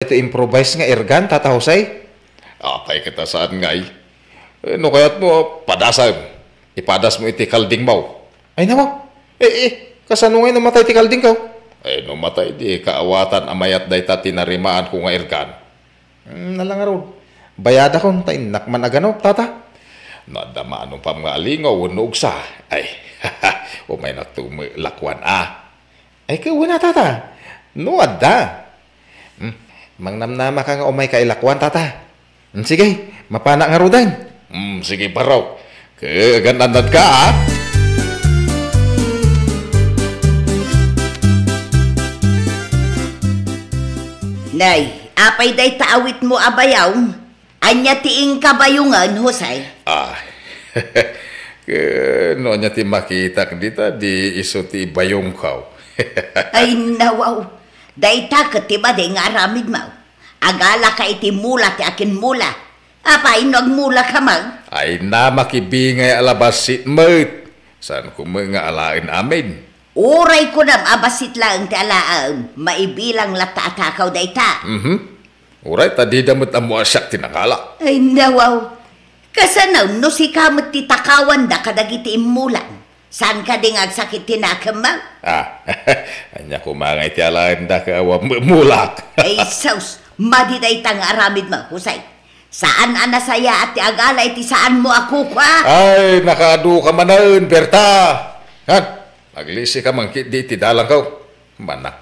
dito improvise nga ergan, Tata Jose? Apay kita saan nga no kaya't mo, padasan. Ipadas mo iti kalding mo. Ay naman. Kasano ngayon namatay ti kalding ka? No matay di, kaawatan amayat day ta tinarimaan ko nga ergan. Nalangarod. Bayada ko, tainak man agano, Tata. Nadama anong pa mga alingaw, unugsa. Ay, umay lakwan Ay, kawa na, Tata. No, adda. Mangnamnama ka nga umay kailakwan, Tata. Sige, mapana nga rudan. Sige paraw. Kaganandad ka, Nay, apay day taawit mo abayaw. Anya tiing kabayungan, Jose. No nya ti makita dita di iso ti bayong kaw. Ay nawaw. Dayta katiba day nga aramid mo. Agala ka iti mula ti akin mula. Apay nagmula ka mag. Ay na makibingay alabasit mo't. Saan ko mga alain amin? Uray ko na abasit lang ti alaan. Maibilang latatakaw dayta. Uray, tadi damot amo asyak tinakala. Ay nawaw. Kasanaw no si kamot ti takawan da kadagiti imulan. Saan ka ding agsakit tinakamaw? Anya kumangay ti alain da ka mulak. Ay saus, madiday tang aramid mo, Husay. Saan anasaya at ti agala iti saan mo ako kwa? Ay, nakadu ka manaon, Berta. Han, maglisi ka mangkit di ti dalang kaw. Manak.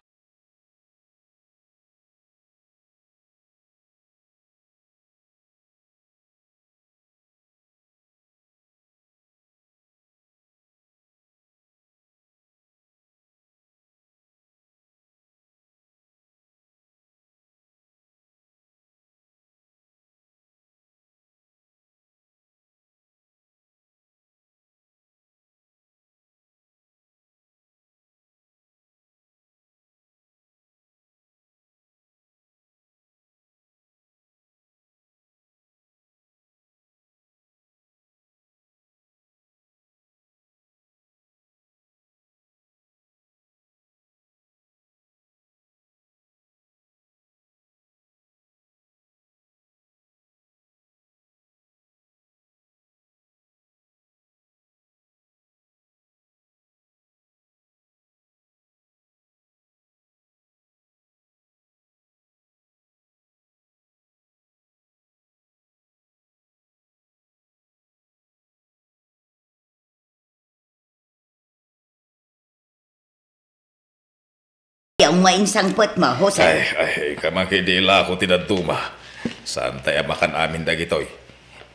Yung mainsang put mo, Jose. Ay, kamakidila ako tinaduma. Saan tayo makan amin dagitoy?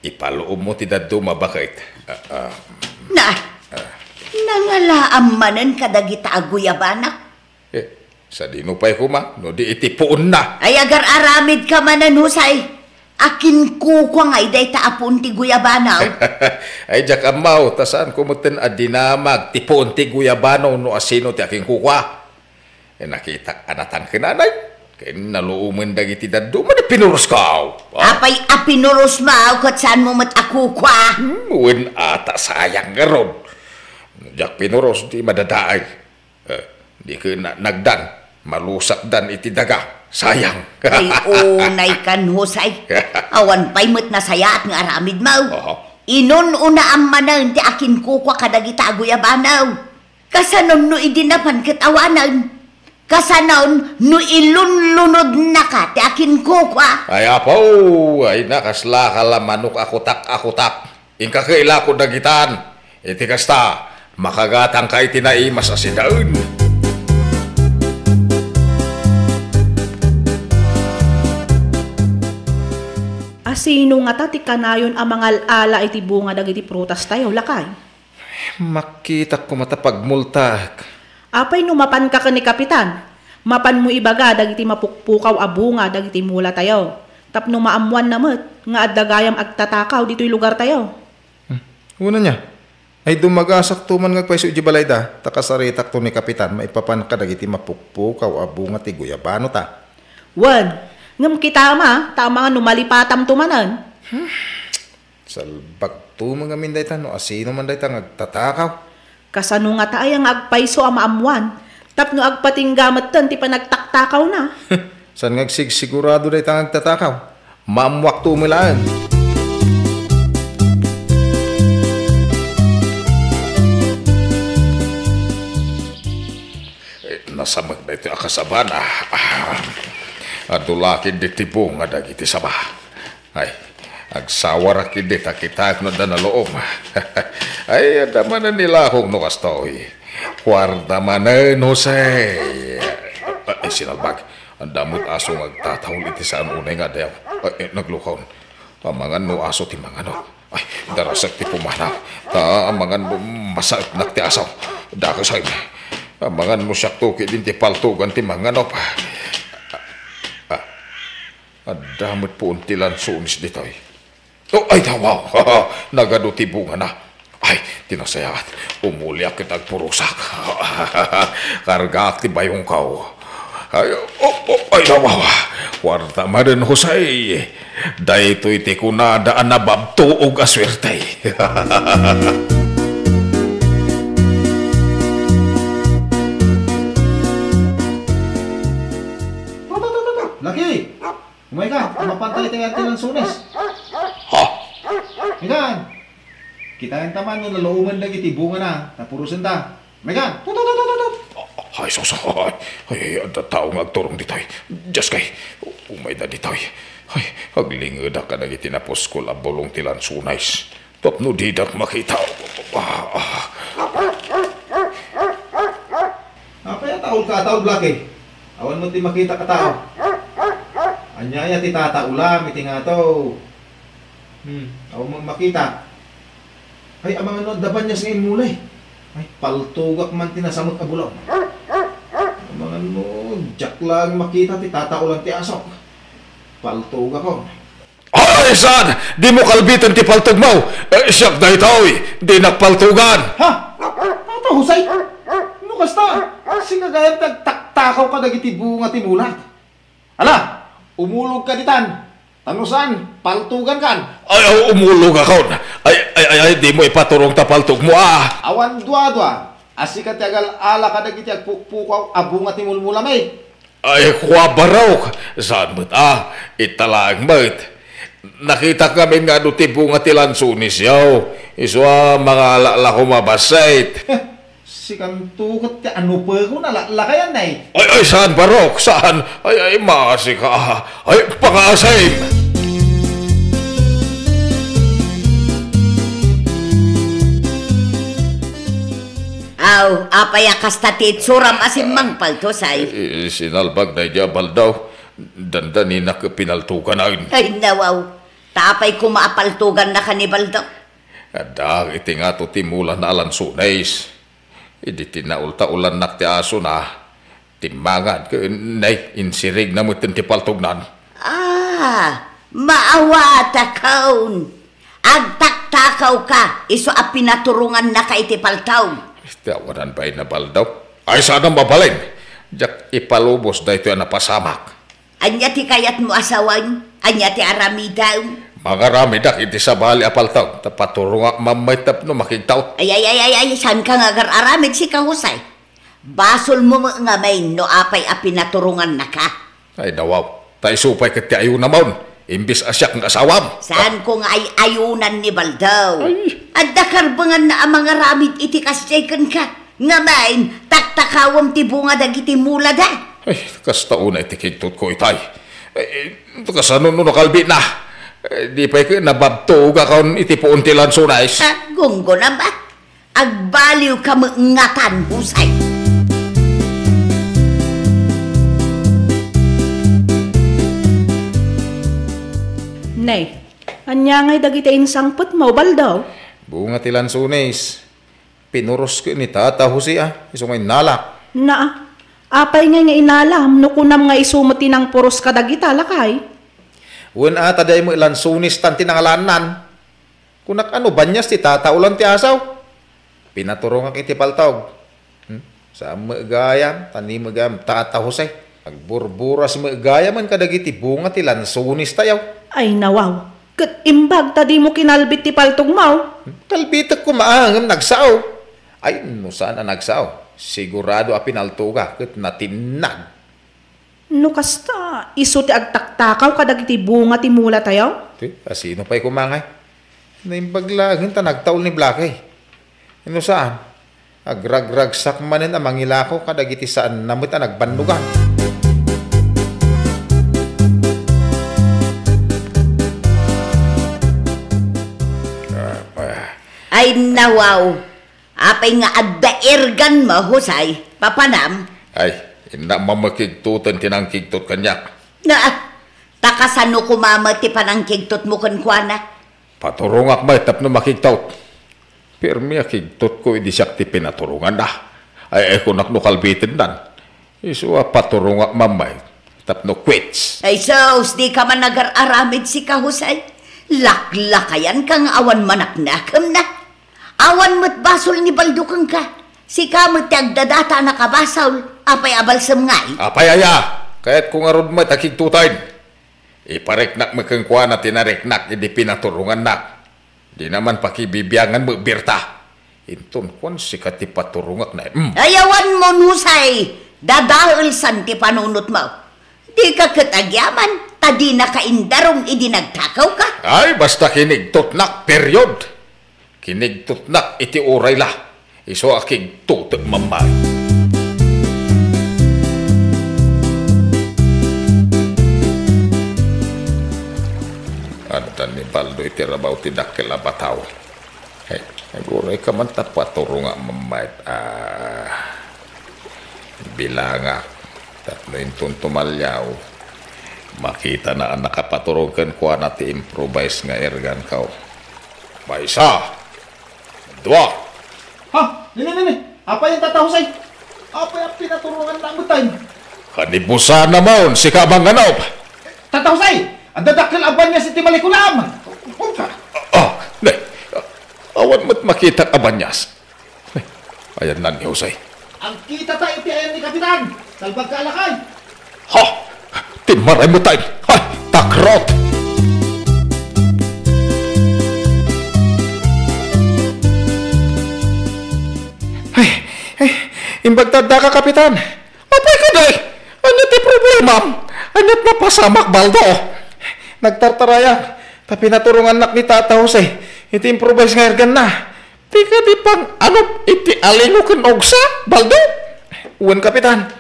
Ipaluom mo tinaduma bakit? Nangalaam manen kadagita aguyabanak. Sa dinupay ko no di itipuon na. Ay agar aramid ka manan, Jose. Akin kukwang ay day taapon ti guyabanaw. Ay, jak amaw, tasaan kumutin adinamag, tipuon ti guyabanaw no asino ti aking kukwa. Nakita anatang kinanay. Kaya naluumin dagiti daduma di pinuros ka. Apay apinuros mo, kat saan mo mat ako kwa? Uwin ata sayang garon. Jak pinuros di madadaay. Di ka nagdan, malusak dan iti daga. Sayang. Ay unay kan, Jose. Awan pa'y mat na saya at nga aramid mo. Inon una ang manan ti akin kukwa kadagita aguyabanaw. Kasanon no idinapan katawanan. Kasanaon no ilunlunod na ka ti akin kukwa. Ay apo, ay nakasla kala manok akutak. Ingka kaila ko dagitan. Iti kasta, makagatang ka itinaimas asidaun. Asino nga ta ti kanayon ang mga ala iti bunga dagiti prutas tayo, lakay? Makita ko matapagmultak. Apay numapan ka ni kapitan. Mapan mo ibaga dagiti mapukpukaw a bunga dagiti mula tayo. Tapno maamuan namet nga addagayam agtatakaw dito'y lugar tayo. Una niya, ay dumagasak tuman nga paiso iji balay da, takasaritak to ni kapitan, maipapan ka dagiti mapukpukaw a bunga ti guyabano ta. Wan, ngam kita tama nga numalipatam tumanan. Salbag to mga minday ta, no asino man day ta ngagtatakaw. Kasano nga tayo nga agpaiso ang maamuan, tapno agpatinggamat tan ti panagtaktakaw na. San sigurado day tangag tatakaw. Maamwak tumilaan. Nasamag na ito akasabana. Adulakin di tibong nga dagiti sabah. Ay, agsawara kidi takitak na danaloom. Ay, adaman na nila akong nukastoy. Kwarta manan, Jose. Ay, sinalbag. Ang damot aso magtatahol iti saan unay nga dayaw. Ay, naglukaw. Amangan no aso ti mga no. Ay, darasak ti pumanaw. Amangan no masakit nakti asaw. Dakasay. Amangan mo siya tuki din ti paltugan ti mga no. Adamot po untilan sunis dito. Oh, ay, wow. Nagado ti bunga na. Ay, tinasayat. Umuliak kitag purusak. Kargak ti bayong kao. Ay, ay, wow. Warta marin, Jose. Daytoy ti kunadaan na babtuog aswerte. Laki! Umay ka, mapantay tayo atin ng sunes. Ha? Megan! Kita yung taman no, nalouman lagi ti bunga na. Napurusan ta. Megan! Tututututut! Ay, susay. Ay, ang tao nga agturong ditoy. Diyos kay, umay na ditoy. Ay, aglingod ka na itinapos ko labulong tilan sunais. Tapno didak makita. Apaya taol ka, taol Laki. Awan mo ti makita ka tao. Anyaya ti tata ulam, iti nga to. Awan mo makita. Ay, amang ano, daban niya sa mulay. Ay, paltugak man tinasamot ka bulaw. Amang ano, jak lang makita ti tata ulam ti asok. Paltugak ko. Ay, saan? Di mo kalbitan ti paltog mo. Siyak na ito'y. Di nakpaltugan. Ha? Tata, Husay? Ano kasta? Singagayang tagtaktakaw ka dagiti bunga ti mulat. Ala, umulog ka ditan. Tanusan, paltugan kan. Ay, umulog ako. Ay, di mo ipaturong tapaltog mo, Awan dua-dua. Asi ka tiagal ala ka dagiti agpukaw abunga ti mulmulamay. Ay, kwabaraw. Saan mo't, italaang mo't. Nakita kami nga do ti bunga ti lansunis yaw. Iswa mga alala ko mabasait. Sikantukot ti ano pa ko nalalakayan na eh. Ay, saan barok? Saan? Ay, maasi ka. Ay, pangasay. Aw, apaya kasta ti itsuram asin mang paltosay. Sinalbag na ijabal daw. Dandanin na pinaltukan na yun. Ay, nawaw. Tapay ko maapaltugan na kanibal daw. Adang iti nga to timulan na alansunais. Idi tinaulta-ulan nak ti aso na. Timbangan ka nay insirig na mo ti paltugnan. Maawata kaun. Agtaktakaw ka. Iso a pinaturungan na ka iti paltaw. Tawanan ba na baldaw? Ay sana mabalin. Jak ipalubos da ito na pasamak. Anya ti kayat mo asawan. Anya ti aramidaw. Mga ramidak iti sa bali apaltaw. Tapaturunga mamay tapno makitaw. Ay, saan ka nga aramid si Kahusay? Basol mo nga may no apay a pinaturungan na ka. Ay nawaw. Tay supay kati ayaw naman. Imbis asyak ng asawam. Saan ko nga ay ayunan ni Baldaw? At dakarbangan na ang mga ramid iti kasyakan ka. Nga main, taktakawam ti bunga dagiti mula da. Ay, kastauna iti kigtot ko itay. Kasano no nakalbi na. Di pa ka nababto ka kaon iti puuntilan sunais. Gunggo na ba? Agbaliw ka ngatan, Husay. Nay, anya ngay dagiti insangput mo, Baldaw? Bunga ti lansunis. Pinuros ko ni tata Jose Iso may nalak. Na, apay nga inalam, no kunam nga isumuti ng puros kadagita, lakay. Wen ata day mo lansunis tanti nangalanan. Kunak ano banyas ti tata ulan ti asaw. Pinaturong ang iti paltawg. Sa magayam, tani magayam tata Jose. Agburburas magayam man kadagiti bunga ti lansunis tayaw. Ay nawaw, kat imbag tadi mo kinalbit ti paltog mo. Kalbitak ko maangam nagsaw. Ay, no saan na nagsaw? Sigurado a pinaltuga kat natinag. No kasta, iso ti agtaktakaw kadagiti bunga ti mula tayo? Asino pa'y kumangay? Naimbaglagan ta nagtaul ni Blackie. Ano saan? Agragragsak manin amang ilako kadagiti saan namit ang nagbandugan. Ay nawaw. Apay nga addairgan mo, Husay. Papanam. Ay, ina mamakigtutan tinangkigtot kanyak. Na, takasano kumamati panangkigtot mo kankwana? Paturungak may tapno makigtot. Pirmi akigtot ko idi siya ti pinaturungan na. Ay ko naknukalbitin dan. Isua paturungak mamay. Tapno quits. Ay sos, di ka man nag-aramid si ka, Husay. Laklakayan kang awan manaknakam na. Awan mo't basol ni Baldukang ka. Si kamot agdadata na kabasol. Apay abalsam ngay. Apay aya. Kaya't kung arod mo takigtutain. Ipareknak makangkuha na tinareknak idi pinaturungan nak. Di naman pakibibiyangan mo birta. Intun kung sikat ipaturungak na. Ayawan mo, Husay. Dadahil san ti panunot mo. Di ka katagyaman. Tadi na kaindarong idinagtakaw ka. Ay, basta kinigtutnak, period. Kinigtutnak, iti uray la. Iso aking tutag mamay. Antan ni Baldo iti rabaw ti dakkel a bataw. Hey, naguray ka man tapaturo nga mamay. Bilanga. Tatlo intun tumalyaw. Makita na ang nakapaturogan ko na ti improvise nga ergan kao. Paisa. Dua. Ha? Nini. Apa yung tatahusay? Apa yung pinaturungan na tayo? Kanibusa naman si Kamang Anop. Tatahusay! Ang dadakil aban niya si Timalikulam! Nay. Awan mo't makita abanyas. Ayan na ni Jose. Ang kita tayo ti ayan ni Kapitan! Talbag ka alakay! Ha! Timaray mo tayo! Ay! Takrot! Imbagtada ka, Kapitan! Apay ka day! Ano ti problema? Ano't napasamak, Baldo? Nagtartaraya. Tapi naturungan nak ni Tata Jose. Iti improvise nga ergan na. Di ka di pang ano iti alingo ken ogsa, Baldo? Uwan, Kapitan.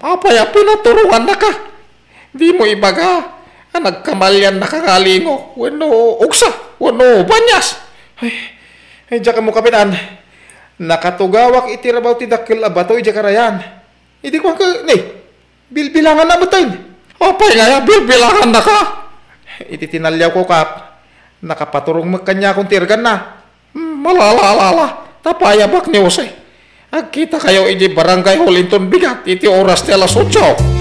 Apay a pinaturungan na ka. Di mo ibaga. Nagkamalyan na kangalingo. Wano ogsa. Wano banyas. Ay, diya ka mo, Kapitan. Nakatugawak iti rabaw ti dakkel abato iti karayan. Hindi ko ka, bilbilangan na mo tayo. Apay nga, bilbilangan na ka. Iti tinalyaw ko, Kap. Nakapaturong magkanya kung tirgan na. Malalalala. Tapayabak ni Jose. Agkita kayo iti barangay Holinton bigat. Iti oras ti alas 8.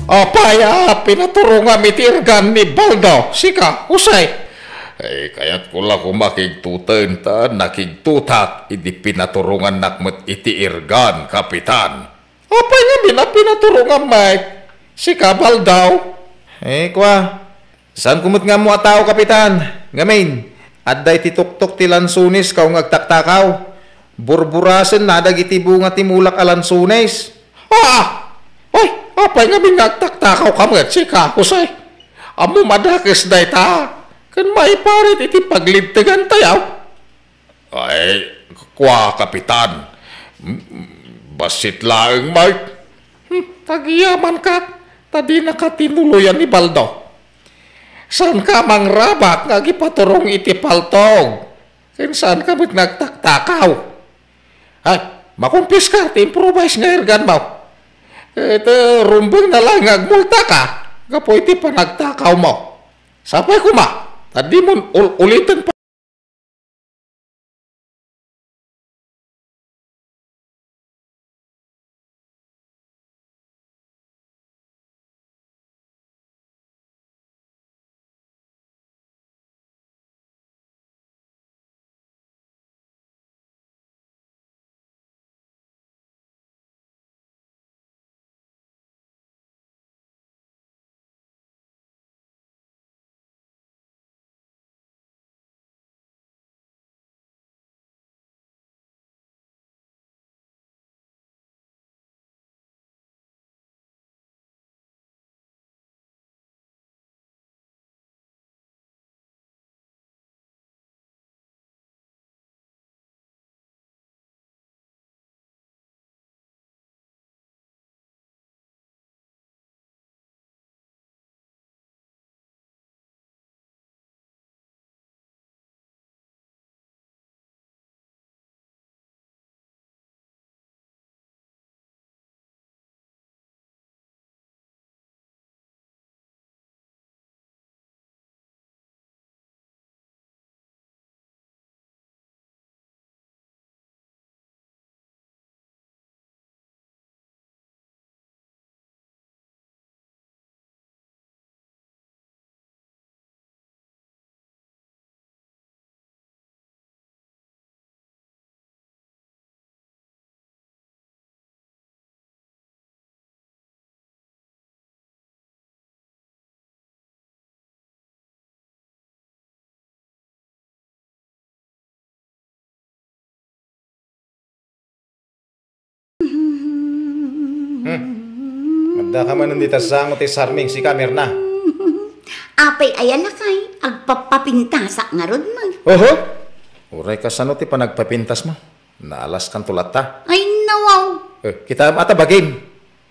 Apaya, pinaturungan mitirgan ni Baldo. Sika, Jose. Ay, kaya't kula kumakigtutan ta, nakigtutak, idi pinaturungan nakmet iti irgan, Kapitan. Apay nga pinaturungan, Mike? Sika, Baldo. Kwa, saan kumot nga mo ataw, Kapitan? Ngamin, adday ti tuktok ti lansunis kaw ngagtaktakaw. Burburasen na dagiti bunga ti mulak a lansunis. Apay nga binagtaktakaw ka mga sika, Jose. Amo madakes day ta. Kan may parit iti paglibtigan tayo. Ay, kwa, Kapitan. Basit laeng, Mike. Tagiyaman ka. Tadi nakatinuluyan ni Baldo. Saan ka mangrabat nga gipaturong iti paltog? Saan ka ba't nagtaktakaw? Ay, makumpis ka. Improvise nga ergan mo. Ito, rumbang na lang agmulta ka. Kapo iti panagtakaw mo. Sapay ko ma. Tadi mo ulitin pa. Manda ka man nandita sa ti sarming si Mirna. Apay ayan na kay, agpapapintasak nga rod man. Oho! Uray ka sano ti panagpapintas mo. Naalas kang tulat ta. Ay, nawaw. Kita ata bagim.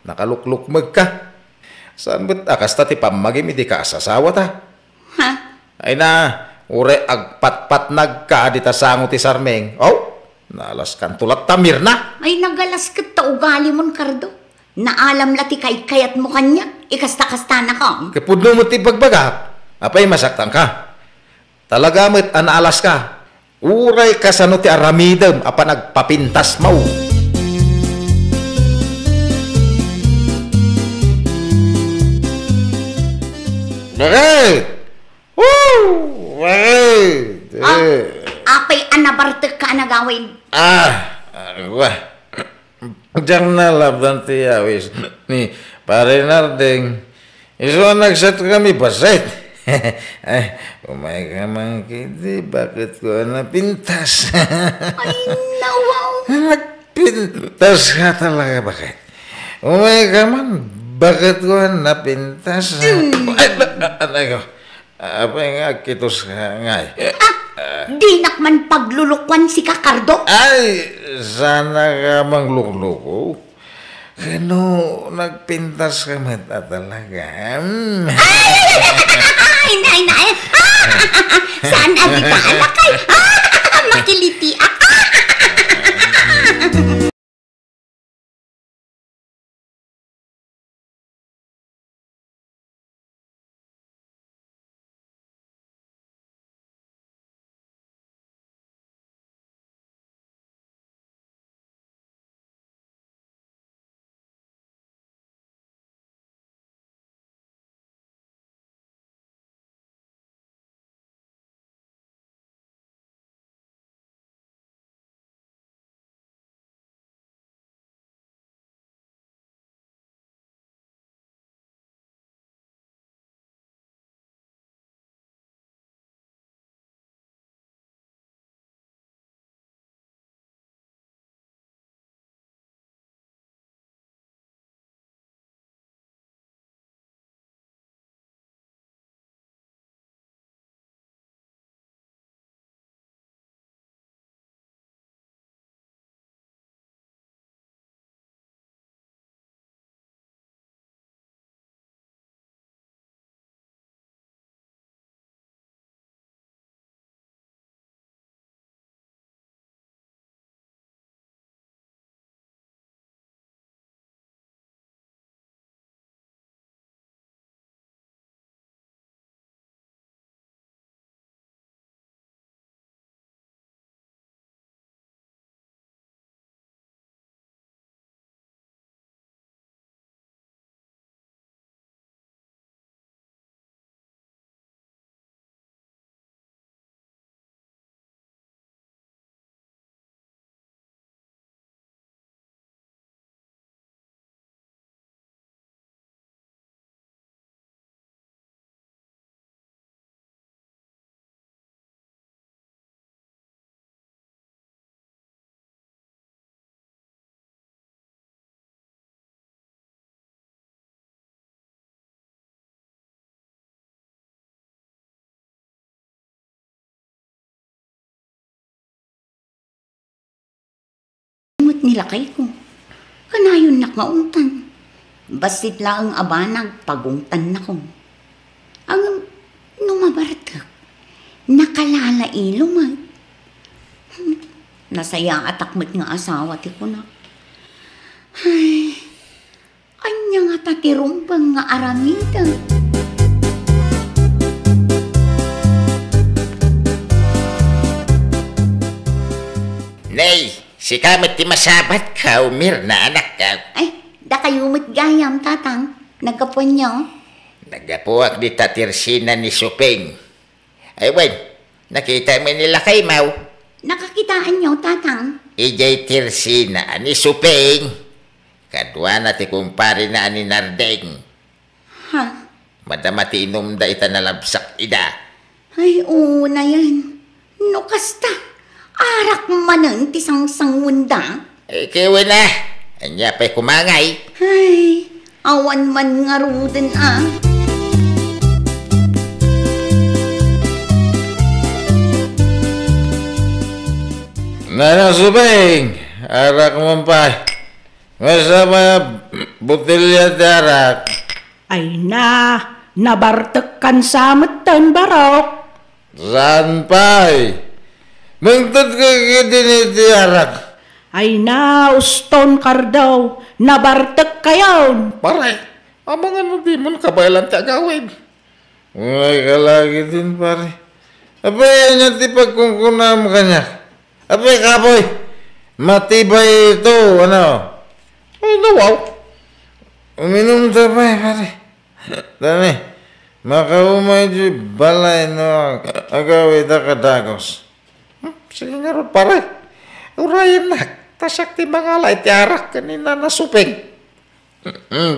Nakaluklukmag ka. Saan ba't akasta ti pamagim hindi ka asasawa ta? Ha? Ay na, uray agpat-patnag ka dita sa ti sarming. Oh! Naalas kang tulat ta, Mirna. Ay, nagalas ka ta ugali mon, Cardo. Naalam lati kay kayat mo kanya. Ikasta-kasta na ka. Kapudno mo ti bagbagap. Apay masaktan ka. Talaga mo't anaalas ka. Uray ka sa ti aramidem apa nagpapintas mo. Bakit? Woo! Bakit? Apay anabarte ka nagawin. Diyan na labdan ti awis ni Pare Nardeng. Iso nagset kami baset. Ay, umay ka man kiti, bakit ko napintas? Ay, nawaw. Nagpintas ka talaga, bakit? Umay ka man, bakit ko napintas? Ay, ko. Apay nga, kitos ka nga. Di nakman paglulukwan si Kakardo. Ay, sana ka manglukluko. Kano, nagpintas ka mata talaga. Ay, nay. Saan agitala kay? Makiliti ako. Nilakay ko. Kanayon nakaungtan. Basit lang ang abanag, pagungtan na ko. Ang numabartag, nakalala ilumag. Nasaya atakmat nga asawa ti ko na. Ay, anya nga tatirumbang nga aramida. Nay! Si kamit ti masabat ka, Mirna, anak ka. Ay, da kayumit gayam, tatang. Nagkapuan niyo. Nagapuak di tatirsina ni Suping. Ay, wen, nakita mo nila kay Mau. Nakakitaan niyo, tatang. Ijay tirsina ni Suping. Kadwa na ti kumpare na ni Nardeng. Ha? Madamati inom da ita nalabsak ida. Ay, oo na yan. No, kasta. Arak manan ti sang-sangwunda. Kiwi na. Anya pa'y kumangay. Ay, awan man nga ruden ah. Nana Subeng, arak mo pa. Masama butilya darak. Ay na, nabartek sa matan barok. Saan pa'y? Mungtod ka din arak. Ay na, uston kardaw, nabartek kayon. Pare, amangan mo di mo nakabayalan ti agawin. Ulay ka lagi din pare. Abay, yan ti pagkungkunam kanya. Abay, kapoy, matibay ito, ano? Ay, wow. Uminom ta pa pare. Dani, makaumay di balay no agawin ta kadagos. Sige nga ron, pare. Urayan na. Tasak ti mga lay ti arak kanina na suping.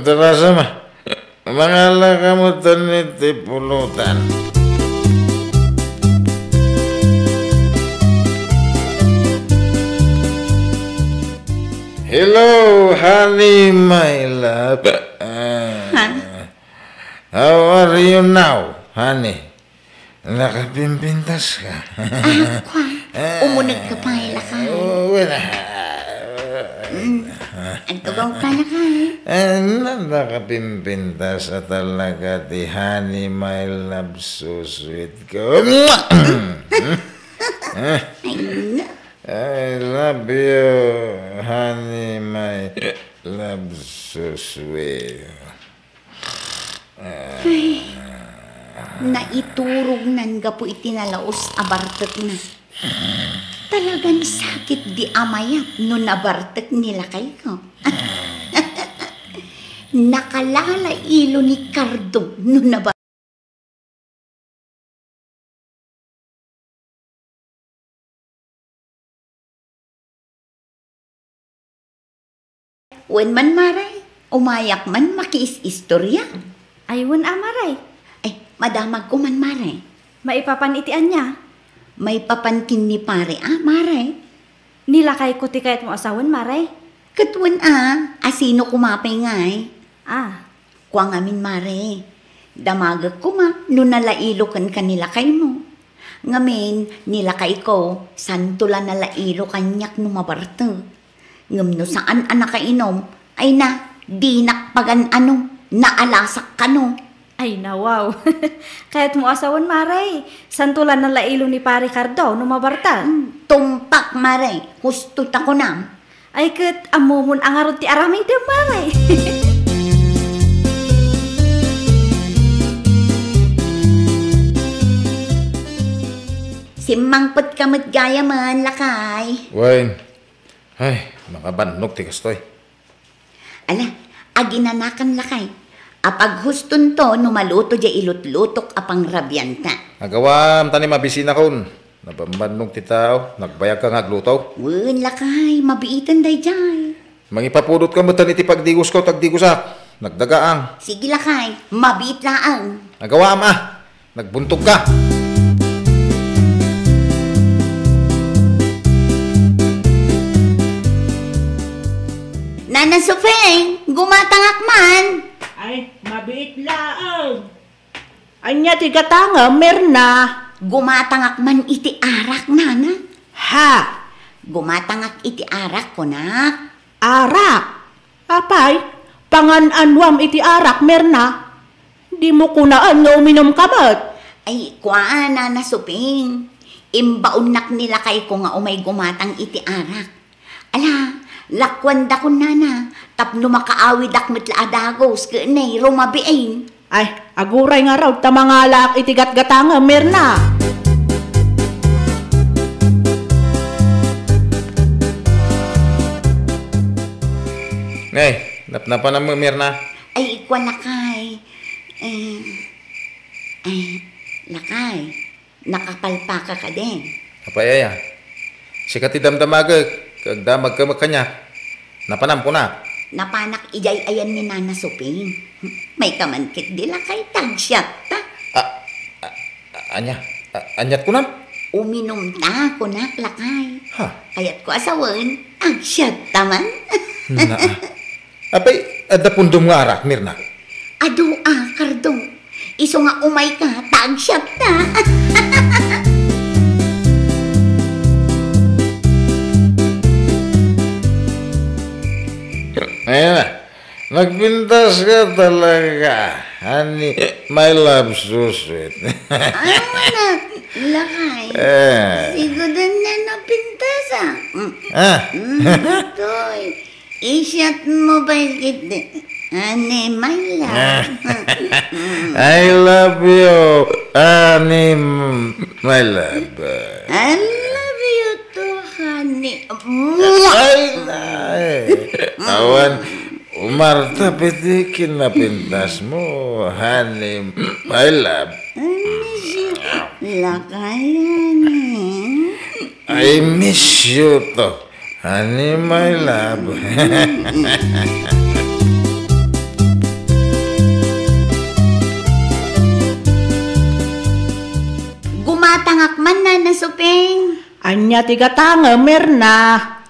Terasa mah. Mangala kamu tanit ti pulutan. Hello, honey, my love. How are you now, honey? Nakapimpintas ka. Umunag ka pa lakay. Wala. Ang tugaw ka lakay. Nakapimpintas sa talaga ti honey, my love, so sweet ka. I love you, honey, my love, so sweet. Naiturog nan gapo itinalaos abartek na. Talagang sakit di amayat no nabartek nila kay ko. Nakalala ilo ni Cardo no nabartek. Wen man maray, umayak man makiis-istorya. Ayun amaray. Ay, madamag ko man maray. Maipapanitian niya. May papankin ni pare maray. Nilakay ko ti kayat mo asawan maray. Katwan asino kumapay ngay. Kuang amin mare. Damagag ko no nalailo kan kanila kay mo. Ngamin, nilakay ko, santula nalailo kanyak no mabarte. Ngam no saan anak kainom, ay na, di nakpagan naalasak ka no. Ay na wow. Kahit mo asawan maray. Santulan na lailo ni pare Cardo no mabarta. Tumpak maray, hustot ako na. Ay kat amumon ang arot ti aramay dem maray. Simangpot ka gaya man lakay. Wayne, ay, mga bannog ti kastoy. Ala, aginanakan lakay. Apag huston to, numaluto dya ilutlutok apang rabyanta. Nagawam, tani mabisina kon. Nabambannog ti tao, nagbayag ka nga agluto. Wen lakay, mabiitan day jay. Mangipapudot ka mo tani ti pagdigos ko, tagdigosak. Nagdagaang. Sige lakay, mabiit laang. Nagawam nagbuntog ka. Nana Sofeng, gumatangak man. Ay, mabiit laang. Anya ti katanga, merna. Gumatangak man iti arak, nana. Ha? Gumatangak iti arak ko, nak. Arak? Apay, pangan-anwam iti arak, merna. Di mo kunaan nga uminom kamat. Ay, kuan, Nana Sofeng. Imbaunak nila kay ko nga umay gumatang iti arak. Ala, lakwanda ko nana, tapno makaawid akmet laadagos, kanay rumabiin. Ay, aguray nga raw, tamangalak itigat gatanga, merna. Ngay, napnapan na mo, Mirna. Ay, ikwa lakay. Lakay, nakapalpaka ka din. Kapayaya, sikat ti damdamagag, kagdamag ka makanya. Napanam ko na. Napanak ijay ayan ni Nana Sofeng. May kamankit di lakay, tagsyat ta. Anyat ko na. Uminom ta, kunak lakay. Ha? Kayat ko asawan, agsyat taman. Apay, ada pundom nga arak, Mirna. Ado Kardo. Iso nga umay ka, tagsyat na. Ayan na. Nagpintas ka talaga. Honey, my love, so sweet. Ano na, lakay. Siguro na napintas Toy, isyat mo ba ikit? Honey, my love. I love you, honey, my love. I love you too, honey. Awan, Marta, pitikin na pintas mo, honey, my love. Lakay, honey. I miss you to, honey, my love. Gumatangak man na Suping. Anya tigatanga, Mirna.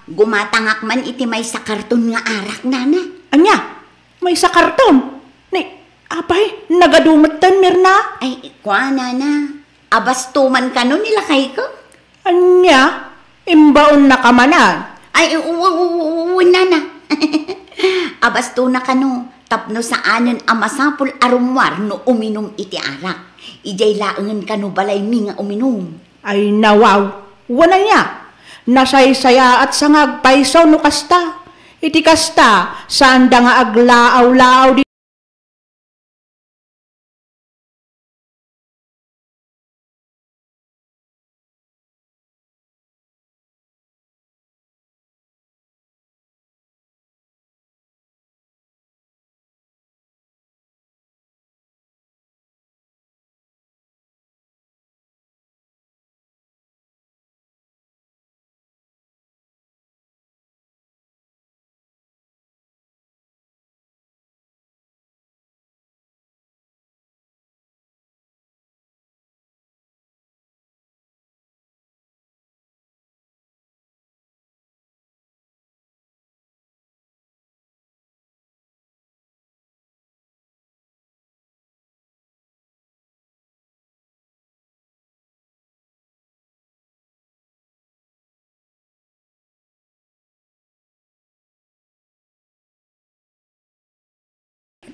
Gumatangak man iti may sa karton nga arak nana. Anya, may sa karton. Ni, apay, nagadumatan, Mirna. Ay, kwa nana. Abastuman ka nun nilakay ko. Anya, imbaon na kamanan. Ay, nana. Abasto na ka no. Tapno sa anon amasapul arumwar no uminom iti arak. Ijay laangan ka no balay mi nga uminom. Ay nawaw, wala niya. Nasaysaya at sangag paisaw no kasta. Iti kasta, saan da nga aglaaw-laaw di.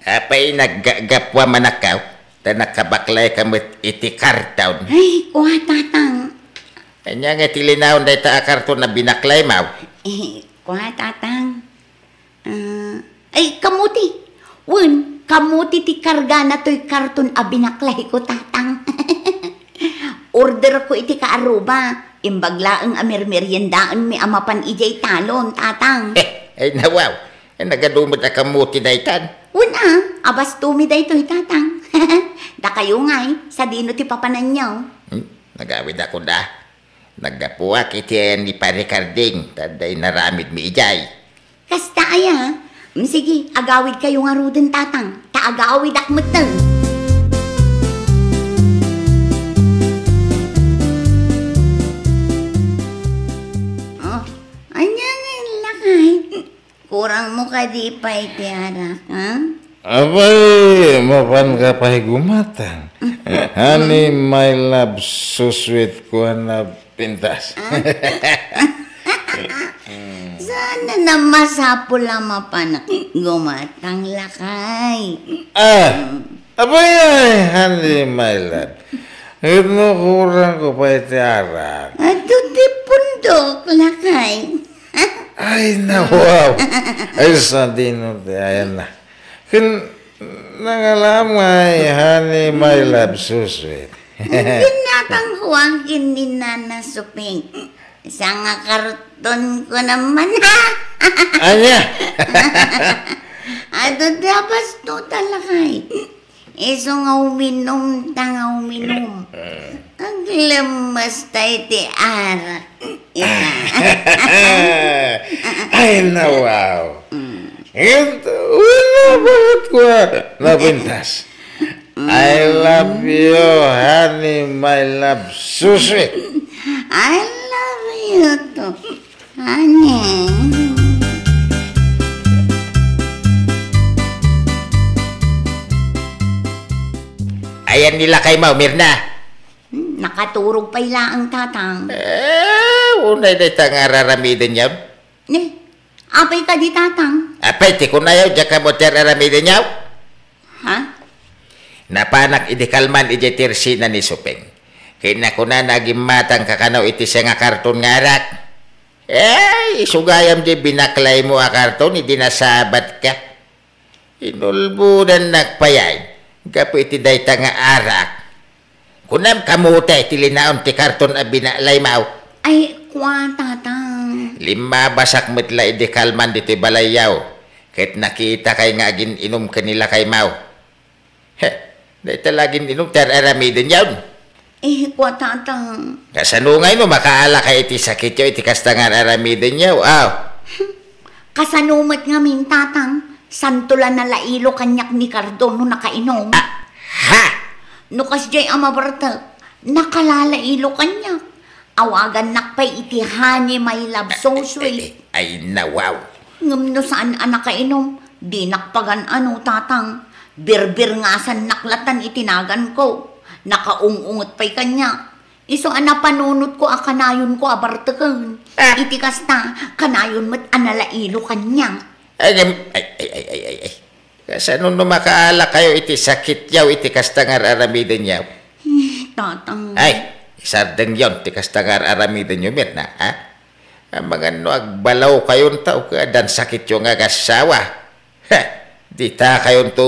Apay naggagapwa manakaw, ta nakabaklay kamot iti karton. Ay, kuha tatang. Kanya nga tilinaw na ita karton na binaklay maw. Kuha tatang. Ay, kamuti. Wun, kamuti ti karga na to'y karton a binaklay ko tatang. Order ko iti kaaruba. Imbaglaang amirmeryendaan mi amapan ijay talon tatang. Ay nawaw, nagadumot na kamuti na itan. Una, abas tumida ito'y tatang. Da kayo nga'y, sa dino ti papanan niyo. Nagawid ako da. Nagapuak iti ni Paricarding, taday naramid mi ijay. Kasta aya, sige, agawid kayo nga ruden tatang. Taagawid akmutang. Oh, anya nga lakay. Kurang mo ka di pa iti arak, ha? Abay, mapan ka pa higumatan. Honey, my love, so sweet ko na pintas. Sana na masapul ang mapanak gumatang lakay. Abay ay, honey, my love. Ito kurang ko pa iti arak. Ato di pundok lakay. Ay, wow. Ay, sa dino, ayan na. Nangalamay, honey, my love, so sweet. Binatang huwagin ni Nana Suping. Sa nga karton ko naman, ha? Anya? Ato dapat to talakay. Iso nga uminom, tanga uminom. Ang lamas tayo ti arak. Ay, wow. Ito, wala bakit ko napintas. I love you, honey, my love, so sweet. I love you too, honey. Ayan nila kay Mau, Mirna. Nakaturog pa ang tatang. Unay na itang araramidin yaw. Ne, apay ka di tatang. Apay, ti ko na yaw, diya ka mo araramidin yaw. Ha? Napanak idikalman ijetirsi na ni Supeng. Kaya na ko na naging matang kakanaw iti siya nga karton nga arak. Isugayam di binaklay mo a karton, hindi nasabat ka. Inulbudan nagpayay. Gapo iti dayta nga arak. Kunam kamutay, tilinaon ti karton a binalay mau. Ay, kwa tatang. 5 basak metla idikalman dito balayaw. Kahit nakita kay nga agin inom kanila kay mau. Dahil laging inom tararamidin yaw. Kwa tatang. Kasanungay no, makaala kay iti sakit yaw, iti kastangan aramidin yaw. Kasanumat nga min tatang. Santulan na lailo kanyak ni Cardon no nakainom. No kasjay amabarta, nakalalailo kanyak. Awagan nakpay itihani may love so sweet. Ay nawaw. Ngam no saan nakainom, di nakpagan ano tatang. Birbir nga san naklatan itinagan ko. Nakaungungot pa'y kanya. Iso panunot ko kanayon ko abartakan. Iti kasta, kanayon mat analailo kanya. Ay. Kasano no makaala kayo iti sakit yaw, iti kastangar aramidin yaw? Tatang. Ay, isardeng yon, iti kastangar aramidin yaw, Mirna, ha? Ang mga no, agbalaw kayon tao ka, dan sakit yung agasawa. Di ta kayon to.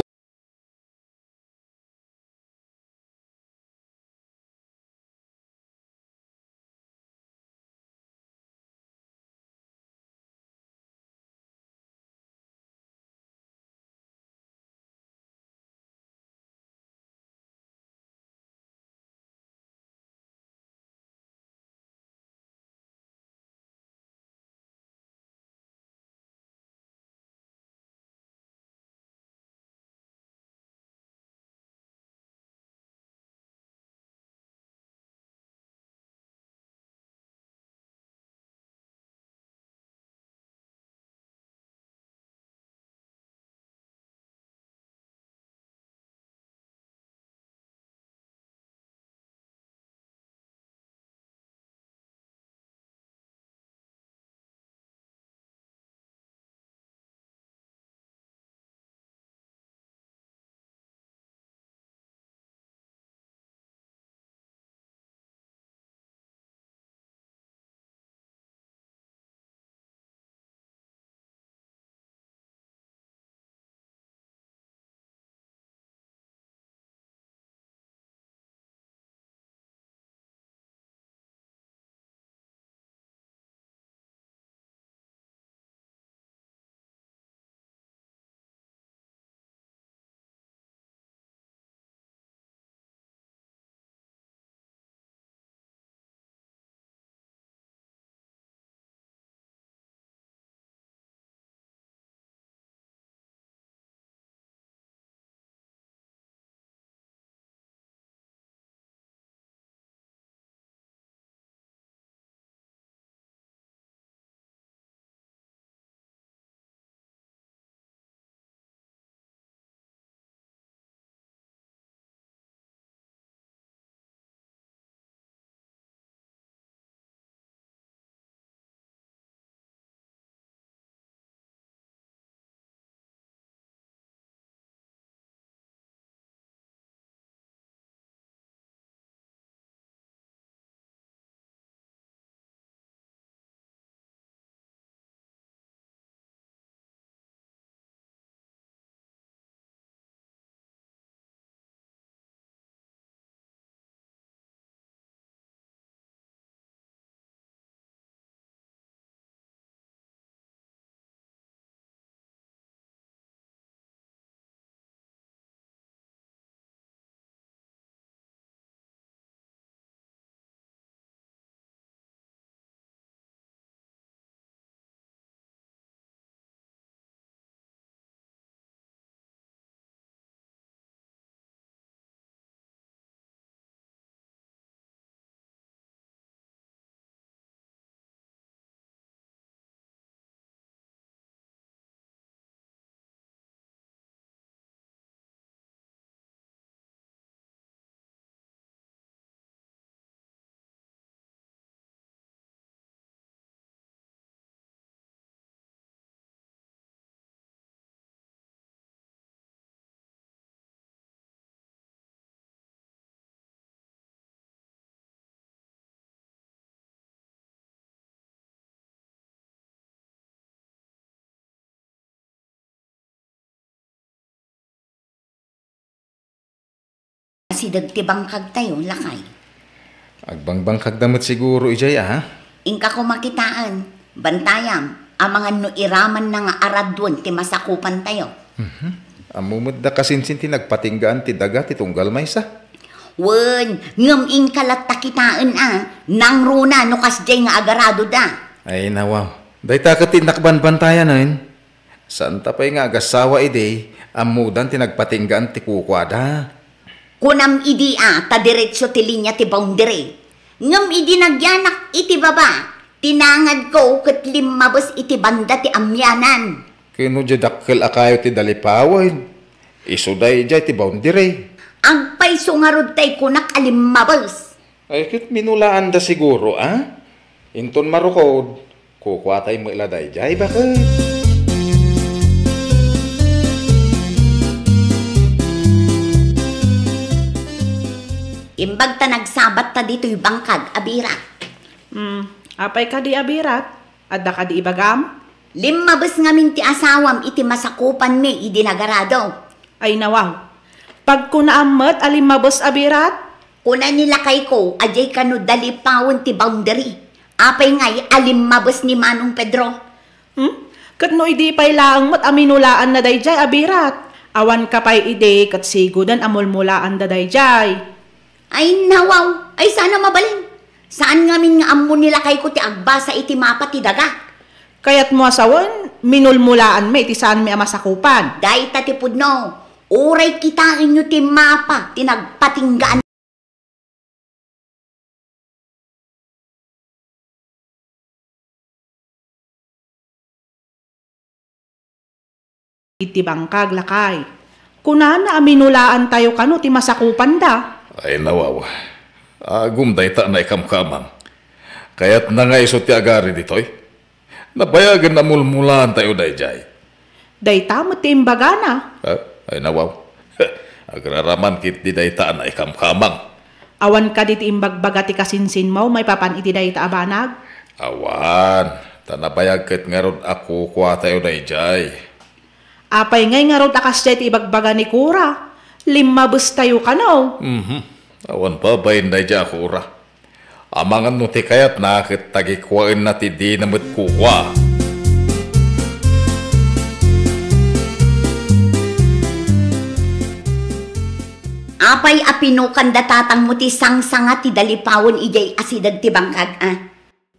asidag ti bangkag tayo, lakay. Agbangbangkag damot siguro, ijay, ha? Ingka ko makitaan, bantayam, ang mga no iraman na nga aradwan ti masakupan tayo. Amumod da kasinsin ti nagpatinggaan ti daga ti tunggal maysa. Wen, ngam ingkalat takitaan nang runa no kasjay nga agarado da. Ay nawaw, day takot ti nakbanbantayan na saan tapay nga agasawa ide, amudan ti nagpatinggaan ti kukwada. Kunam idi ta diretsyo ti linya ti boundary. Ngam idi nagyanak iti baba, tinangad ko ket limabos iti banda ti amyanan. Kino jadakkel akayo ti dalipawan, isuday jay ti boundary. Agpay sungarod tay kunak alimabos. Ay kit minulaan da siguro, Inton marukod, kukwatay mo iladay jay bakit? Imbag ta nagsabat ta dito'y bangkag, abirat. Apay ka di abirat, adda ka di ibagam? Limabos ngamin ti asawam iti masakupan mi idinagarado. Ay nawaw, pag kunaamot alimabos abirat? Kuna nilakay ko, ajay kano dalipawon ti boundary. Apay ngay alimabos ni Manong Pedro. Kat no idi pay laang mat aminulaan na dayjay abirat. Awan ka pay ide kat sigudan amulmulaan da dayjay. Ay nawaw, ay sana mabalin. Saan ngamin nga ammo nilakay ko ti agbasa iti mapa ti daga? Kaya't mo asawan, minulmulaan may iti saan may amasakupan. Dahi tatipod no, uray kita inyo ti mapa, ti nagpatinggaan. Iti bangkag lakay. Kunana aminulaan tayo kano ti masakupan da. Ay nawaw, agum day ta na ikamkamang. Kaya't na nga iso ti agari ditoy. Nabayagan na mulmulaan tayo day jay. Day tamot ti imbagana. Ay nawaw, agraraman kit di day ta na ikamkamang. Awan ka di ti imbagbaga ti kasinsin mo, may papan iti day ta abanag. Awan, tanabayag kit nga ron ako kwa tayo day jay. Apay ngay nga ron takas jay ti ibagbaga ni Kura. Limabos tayo ka no. Awan pa bayin day jay akura. Amangan no ti kayat nakit tagikwain na ti di namit kukwa. Apay apinukan datatang mo ti sangsanga ti dalipawon ijay asidag ti bangkag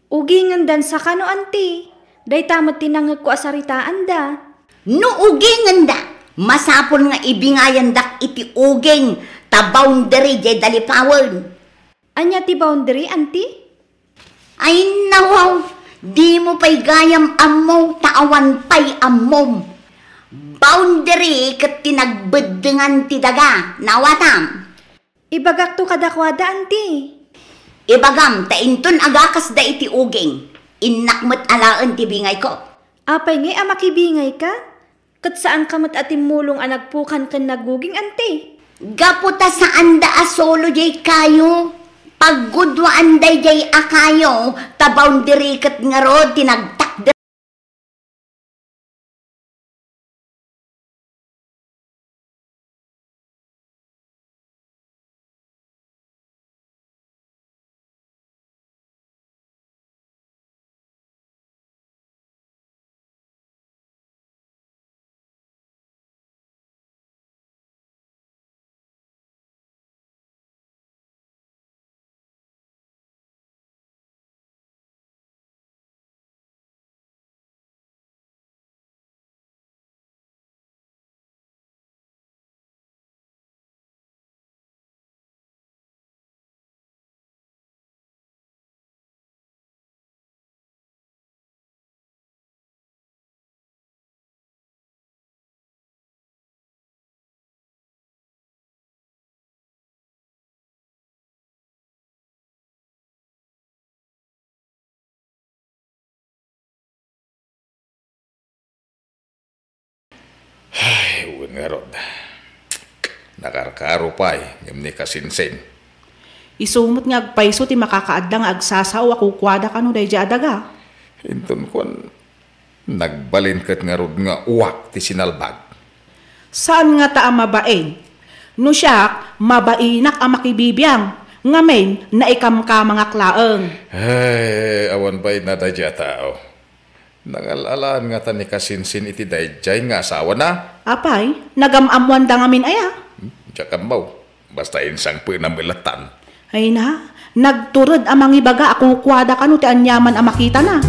Ugi ngandan sa kano anti. Day tamot tinangag ko asaritaan da. No uging da. Masapon nga ibingayan dak iti uging ta boundary jay dalipawon. Anya ti boundary, anti? Ay nawaw, di mo pa'y gayam ammo taawan pa'y ammom. Boundary kat tinagbeddengan ti daga, nawatam. Ibagak to kadakwada, anti. Ibagam, tainton agakas da iti uging. Innakmet alaan ti bingay ko. Apay ngay amakibingay ka? Kat saan kamat atimulong anagpukan kan naguging, anti? Gaputa saan da asolo jay kayo. Paggudwaan day jay akayo, ta boundary kat nga ro tinagtak. Ay, uwan nga ron. Nakarkaro pa yung ni kasinsin. Isumot nga agpaiso ti makakaadda nga agsasaw ako kwada kano day jay adaga. Hinton kon, nagbalin kat nga ron nga uwak ti sinalbag. Saan nga ta mabaen? No siya, mabainak ang makibibiyang. Ngamen, na ikam ka mga klaeng. Ay, awan ba'y na dadya tao. Nangalalaan nga ta ni kasinsin iti dayjay nga asawa na. Apay, nagamamuan da ngamin aya. Diya kamaw, basta insang po na milatan. Ay na, nagturod amang ibaga ako kwada kanu ti anyaman ang makita na.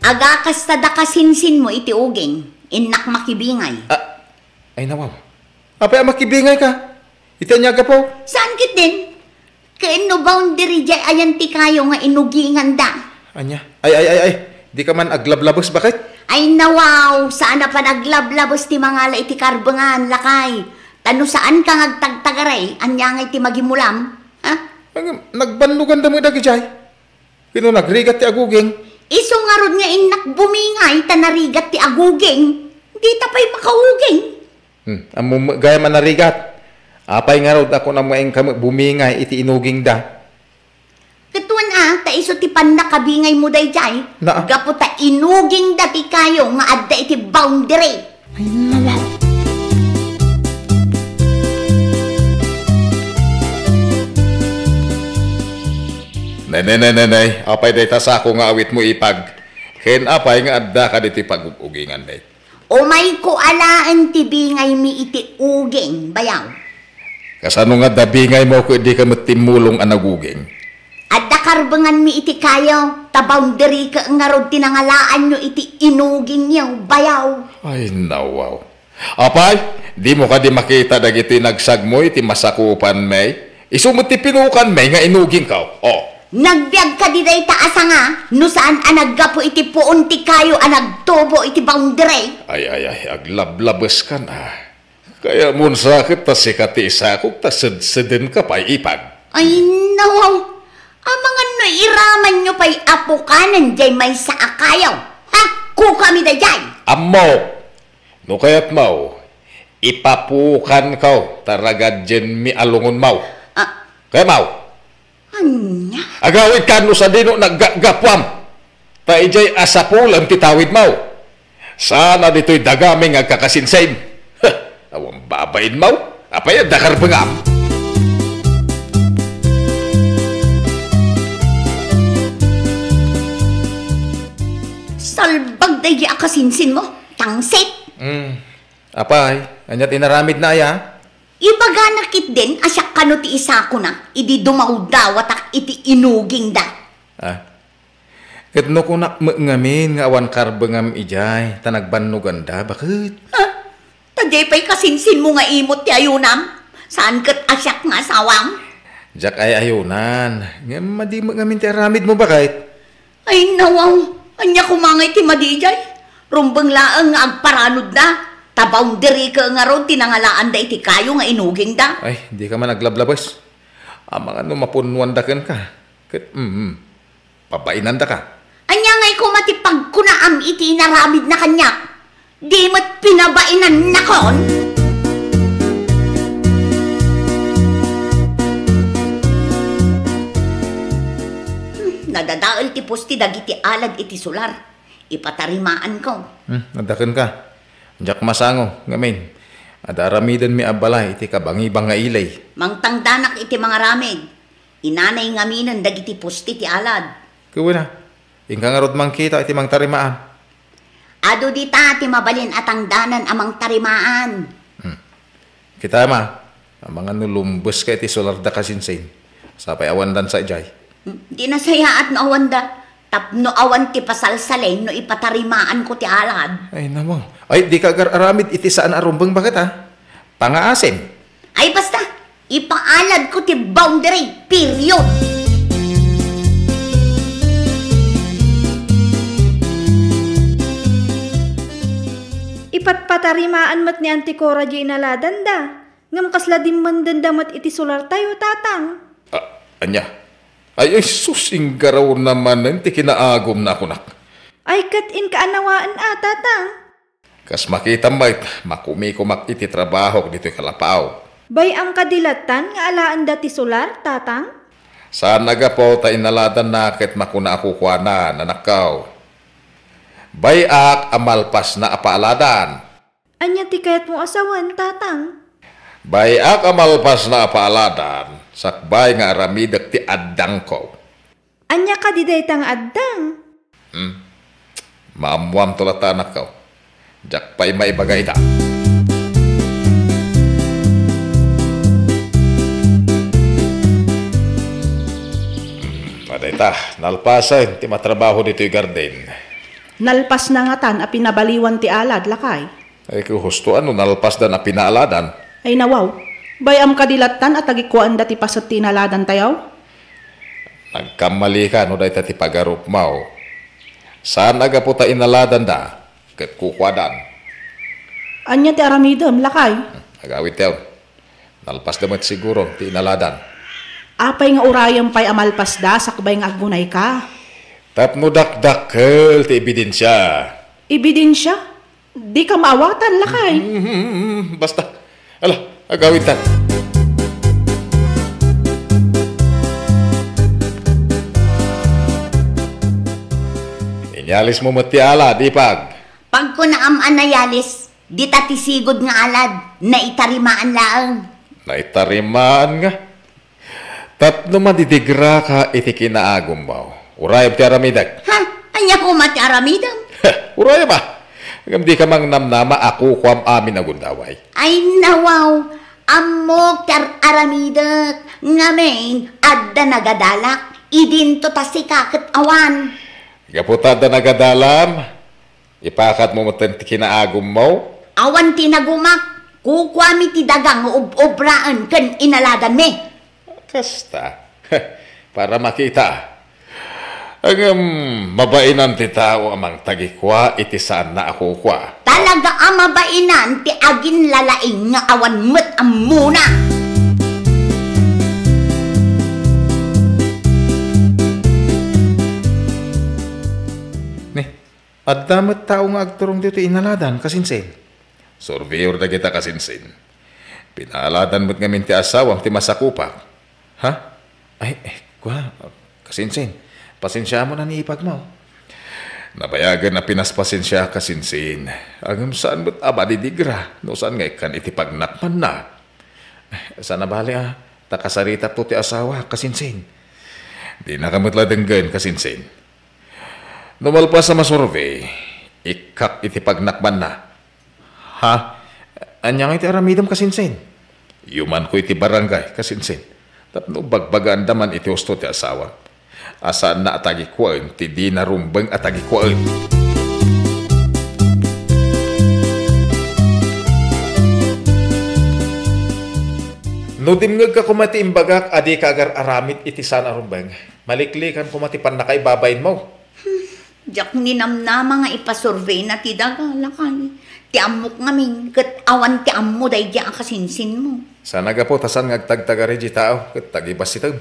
Aga kastada kasinsin mo iti uging, inak makibingay. Ay nawaw. Apay ang makibingay ka. Iti anyaga po. Saan kit din? Kaino boundary jay ayan ti kayo nga inugingan da. Anya? Ay. Di ka man aglablabos, bakit? Ay nawaw, saan na pa naglablabos ti mga la iti karbangan, lakay. Tano saan ka ngagtagtagaray, anya nga iti magimulam? Ha? Nagbanlugan da mo dagi jay. Kino nagrigat ti aguging. Iso nga rod nga inak bumingay, tanarigat ti aguging. Di tapay makauging. Gaya man narigat. Apay nga rod ako na mga bumingay iti inuging da. Katuan ta iso ti pandakabingay mo day jay. Na? Gapo ta inuging dati kayo nga adda iti boundary. Ay nawaw. Nay, apay day tasako nga awit mo ipag. Ken apay nga adda ka diti pagugingan day. Umay ko alaan ti bingay mi iti uging, bayaw. Kasano nga dabingay mo ko di ka matimulong anaguging. Adda karbangan mi iti kayo, ta boundary ka nga rod tinangalaan nyo iti inuging nyo, bayaw. Ay nawaw. Apay, di mo ka di makita dagiti nagsag mo iti masakupan may. Isumot ti pinukan may nga inuging ka. Oh. Nagbiag ka di day taasa nga, no saan anaggapo iti puon ti kayo anagtubo iti boundary. Ay, aglablabas ka na. Kaya mun sakit ta sikati isakog ta sedden ka pa'y ipag. Ay nawaw, amangan no iraman nyo pa'y apukanan jay may saa kayo. Ha? Kukami da jay. Ammo, no kayat mau, ipapukan ka, taragad dyan mi alungon mau. Kaya mau, Anya? agawid ka no sa dino naggapwam. Ta ijay asapulang titawid mau. Sana dito'y dagaming agkakasinsain. Awang babain mau, apay dakar pengam. Salbag day akasinsin mo, tangsit. Apay, anyat inaramid na ya. Ibaga nakit din, asyak kano ti isa ko na, idi dumawdawat ak iti inuging da. Ketno ko na ngamin nga awan karbengam ijay, tanagbanugan da, bakit? Ha? Taday pa'y kasinsin mo nga imot ti ayunam, saan kat asyak nga sawam? Jak ay ayunan, nga madi ngamin ti aramid mo bakit? Ay nawaw, anya kumangay ti madijay, rumbang laang nga agparanod na. Ta boundary ka nga ron, tinangalaan da iti kayo nga inuging da. Ay, di ka man naglablabas. Amang ano mapunuan da ka. Pabainan da ka. Anya ngay ko matipag ko na am iti inaramid na kanya. Di mo't pinabainan na kon. Nadadaal ti posti dagiti alad iti solar. Ipatarimaan ko. Nadakan ka. Jak masango, ngamin. Adaramidan mi abalay iti kabangibang nga ilay. Mangtangdanak iti mga ramid. Inanay ngaminan dagiti posti ti alad. Kuwi na. Ingka nga rod mangkita iti mang tarimaan. Ado di ta ti mabalin atang danan amang tarimaan. Kita ma, amang ano lumbus ka iti solar da kasinsin. Sapay awan dan sa ijay. Di na saya at naawanda. Tapno awan ti pasalsalin no ipatarimaan ko ti alad. Ay namang. Ay di ka aramid iti saan arumbang bakit ha? Pangaasim. Ay basta, ipaalad ko ti boundary, period. Ipatpatarimaan mat ni Anticora di inaladan da. Ngam kasla dimmandan damat iti solar tayo tatang. Anya? Ay susing garaw naman ng tikinaagom na ako nak. Ay katin kaanawaan tatang. Kas makita mbay, makumikumak iti trabaho dito'y kalapaw. Bay ang kadilatan nga alaan dati solar tatang? Saan naga po ta inaladan na ket makuna ako kwa na nanakaw. Bayak amalpas na apaaladan. Anya ti kayat mo asawan, tatang. Bayak amalpas na apaaladan. Sakbay nga aramidak ti addang ko. Anya ka di daytang addang. Maamuam tulatanak ko. Jak pa'y maibagay ta. Paday ta, nalpasan, ti matrabaho dito yung garden. Nalpas na nga tan a pinabaliwan ti alad lakay. Ay ko husto ano, nalpas dan na pinaaladan. Ay nawaw, bayam kadilatan at tagikuan dati pasat ti inaladan tayaw. Nagkamali ka, no dahi ti pagarup mau. Saan aga po ta inaladan da? Kat kukwadan. Anya ti aramidem lakay. Agawit yaw. Nalpas damat siguro ti inaladan. Apay nga urayam pay amalpas da sakbay nga agunay ka. Tapno dakdakel ti ebidensya. Ebidensya? Di ka maawatan lakay. Basta. Ala, agawit tan. Inyalis mo mati ala, di pag. Pag ko naam anayalis, di tatisigod nga alad, na itarimaan laang. Naitarimaan nga. Tapno madidigra ka iti kinaagom mo. Urayab ti aramidag. Ha? Anya ko mati aramidam? Urayab ba? Hanggang di ka mang namnama ako kuam amin agundaway. Ay nawaw, amok tar aramidak, ngamin, adda nagadalak, idinto tasikakit awan. Gaputada nagadalam, ipakat mo matan ti kinaagom mo. Awan tinagumak, kukwami ti dagang obraan kan inaladan me. Kasta, para makita. Agam mabainan ti tao amang tagikwa iti saan na ako kwa. Talaga ang mabainan ti agin lalaing nga awan met amuna. Ni, addamat tao nga agturong dito inaladan kasinsin. Surveyor na kita kasinsin. Pinaladan mo't ngamin ti asawang ti masakupak. Ha? Ay, kwa, kasinsin. Pasensya mo na niipag mo. Nabayagan na pinaspasensya kasinsin. Agam saan mo't abadidigra. No saan nga ikan itipagnakman na. Sana bali takasarita to ti asawa kasinsin. Di nakamutla denggan kasinsin. Numalpas sa masurvey, ikak itipagnakman na. Ha? Anyang iti aramidam kasinsin. Yuman ko iti barangay kasinsin. Tapno bagbagaan daman iti husto ti asawa. Asaan na atagikuan, ti di narumbang atagikuan. No dimngag ka kumati imbagak, adi ka agar aramid iti sana rumbang. Maliklikan kumati pan nakaibabayin mo. Diyak ninamnama nga ipasurvey na ti dagalakay. Ti amok ngamin, kat awan ti ammo day diya kasinsin mo. Sana ga po, tasan ngagtagtagari di tao, kat tagibas itag.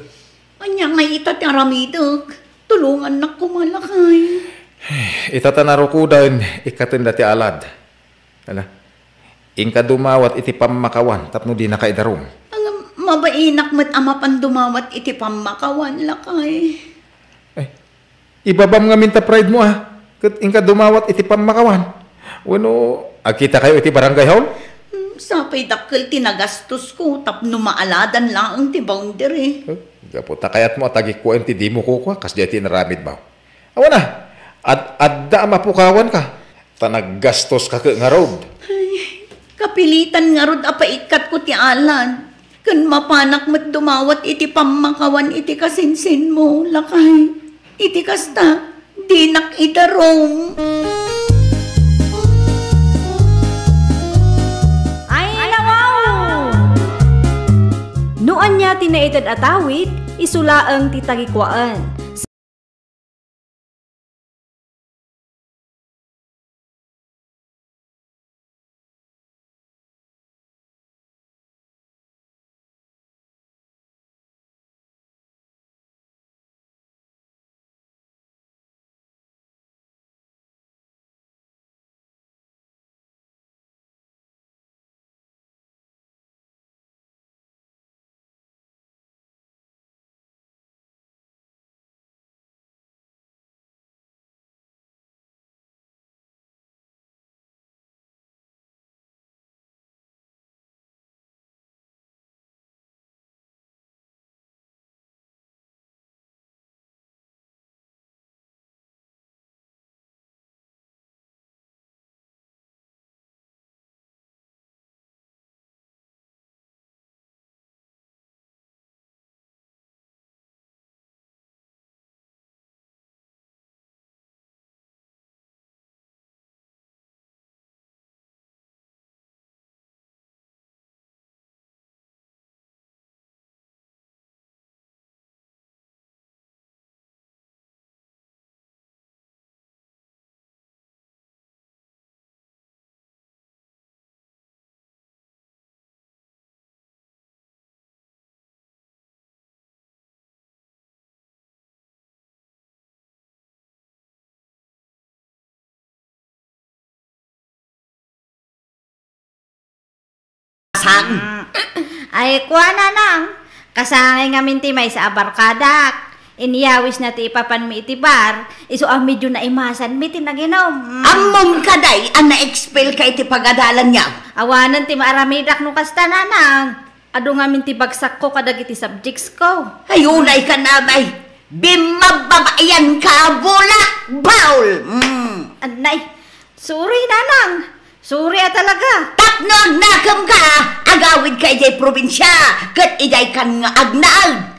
Anya nga ita ti aramidok, tulungan na kumalakay. Itatanaro ko dahil ikatin dati alad. Ala, ingka dumawat iti pamakawan, tapno di nakaidarong. Ang mabainak met ama pandumawat iti pamakawan lakay. Ibabam nga minta pride mo kat ingka dumawat iti pamakawan. Wano, agkita kayo iti barangay hall? Sapay dakkel tinagastos ko, tapno maaladan lang ang ti boundary. Gaputa kayat mo atagikuan ti di mo kukwa, kas di iti naramid mo. Awa na, adda mapukawan ka. Tanaggastos ka nga road. Ay, kapilitan nga rod apaikat ko ti alan. Kan mapanak mo't dumawat iti pamakawan iti kasinsin mo, lakay. Iti kasta, di nakidarong. Noan niya tinaitad atawid, isulaang titagikwaan. nanang. Ay, kuha na nang. Kasangay nga mintimay sa abarkadak. Iniyawis na ti ipapan mi itibar. Iso ang medyo na imasan mi tinaginom. Ammom kaday, ang na-expel kay ti pagadalan niya. Awanan ti maaramidak no kasta nanang. Ado nga minti bagsak ko kadagiti subjects ko. Ayunay ka na bay. Bimababayan ka, bulak, baul. Anay, sorry nanang. Sorry talaga. Tapno nakam ka, agawid ka ijay probinsya, kat ijay kan nga agnaal.